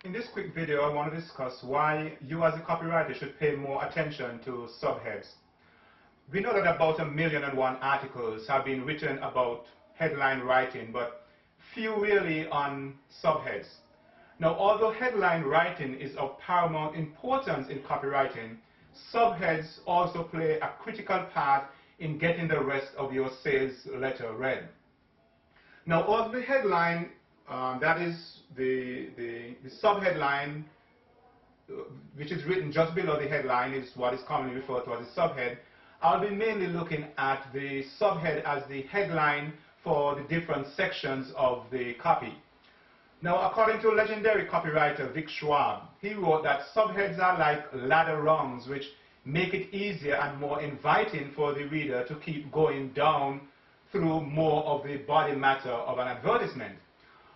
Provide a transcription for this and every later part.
In this quick video, I want to discuss why you as a copywriter should pay more attention to subheads. We know that about 1,000,001 articles have been written about headline writing, but few really on subheads. Now, although headline writing is of paramount importance in copywriting, subheads also play a critical part in getting the rest of your sales letter read. Now, although the headline, that is the subheadline, which is written just below the headline, is what is commonly referred to as a subhead. I'll be mainly looking at the subhead as the headline for the different sections of the copy. Now, according to legendary copywriter Vic Schwab, he wrote that subheads are like ladder rungs, which make it easier and more inviting for the reader to keep going down through more of the body matter of an advertisement.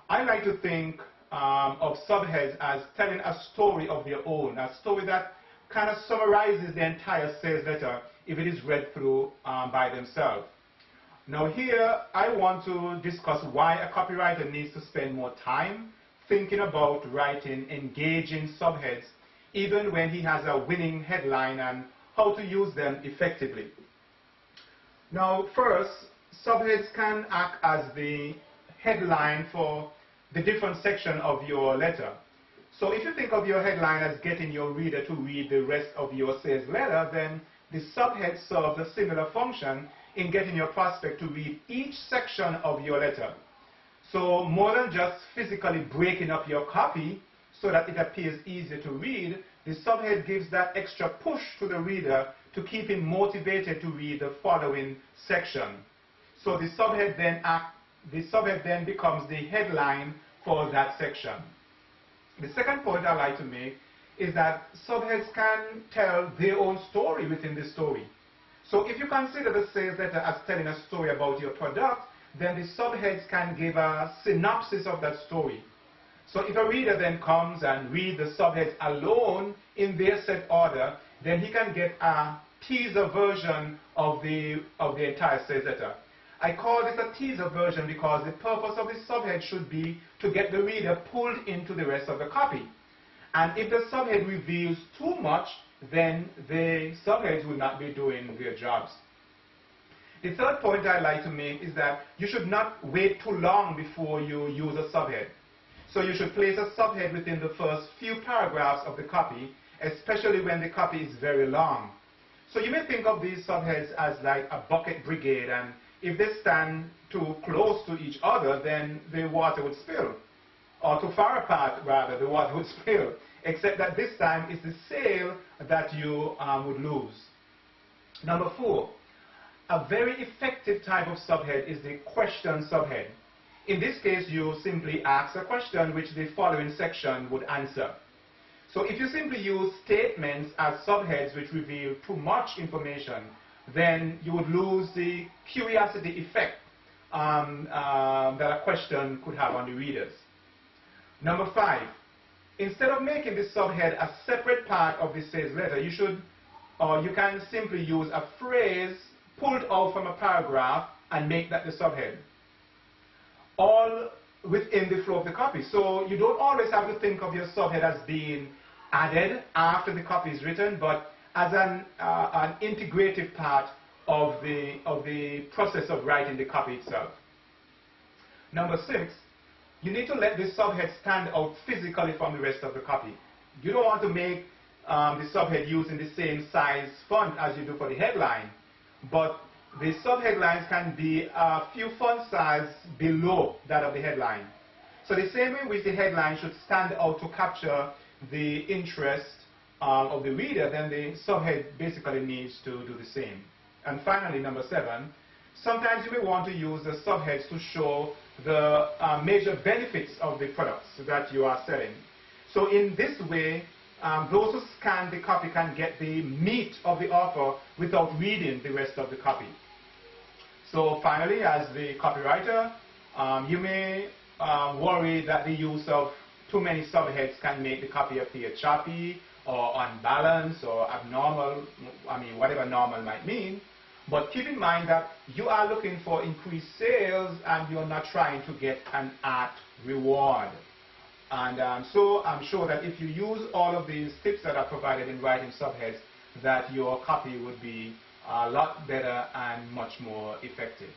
I like to think of subheads as telling a story of their own, a story that kind of summarizes the entire sales letter if it is read through by themselves. Now here, I want to discuss why a copywriter needs to spend more time thinking about writing engaging subheads, even when he has a winning headline, and how to use them effectively. Now first, subheads can act as the headline for the different section of your letter. So if you think of your headline as getting your reader to read the rest of your sales letter, then the subhead serves a similar function in getting your prospect to read each section of your letter. So more than just physically breaking up your copy so that it appears easier to read, the subhead gives that extra push to the reader to keep him motivated to read the following section. So the subhead then becomes the headline for that section. The second point I'd like to make is that subheads can tell their own story within the story. So if you consider the sales letter as telling a story about your product, then the subheads can give a synopsis of that story. So if a reader then comes and reads the subheads alone in their set order, then he can get a teaser version of the entire sales letter. I call this a teaser version because the purpose of the subhead should be to get the reader pulled into the rest of the copy. And if the subhead reveals too much, then the subheads will not be doing their jobs. The third point I'd like to make is that you should not wait too long before you use a subhead. So you should place a subhead within the first few paragraphs of the copy, especially when the copy is very long. So you may think of these subheads as like a bucket brigade, and if they stand too close to each other, then the water would spill. Or too far apart, rather, the water would spill. Except that this time it's the sale that you would lose. Number 4, a very effective type of subhead is the question subhead. In this case, you simply ask a question which the following section would answer. So if you simply use statements as subheads which reveal too much information, then you would lose the curiosity effect that a question could have on the readers. Number 5, instead of making the subhead a separate part of the sales letter, you can simply use a phrase pulled out from a paragraph and make that the subhead, all within the flow of the copy. So you don't always have to think of your subhead as being added after the copy is written, but as an integrative part of the process of writing the copy itself. Number 6, you need to let the subhead stand out physically from the rest of the copy. You don't want to make the subhead using the same size font as you do for the headline, but the subheadlines can be a few font sizes below that of the headline. So the same way with the headline should stand out to capture the interest of the reader, then the subhead basically needs to do the same. And finally, number 7, sometimes you may want to use the subheads to show the major benefits of the products that you are selling. So in this way, those who scan the copy can get the meat of the offer without reading the rest of the copy. So finally, as the copywriter, you may worry that the use of too many subheads can make the copy appear choppy or unbalanced or abnormal, whatever normal might mean. But keep in mind that you are looking for increased sales and you're not trying to get an art reward. And so I'm sure that if you use all of these tips that are provided in writing subheads, that your copy would be a lot better and much more effective.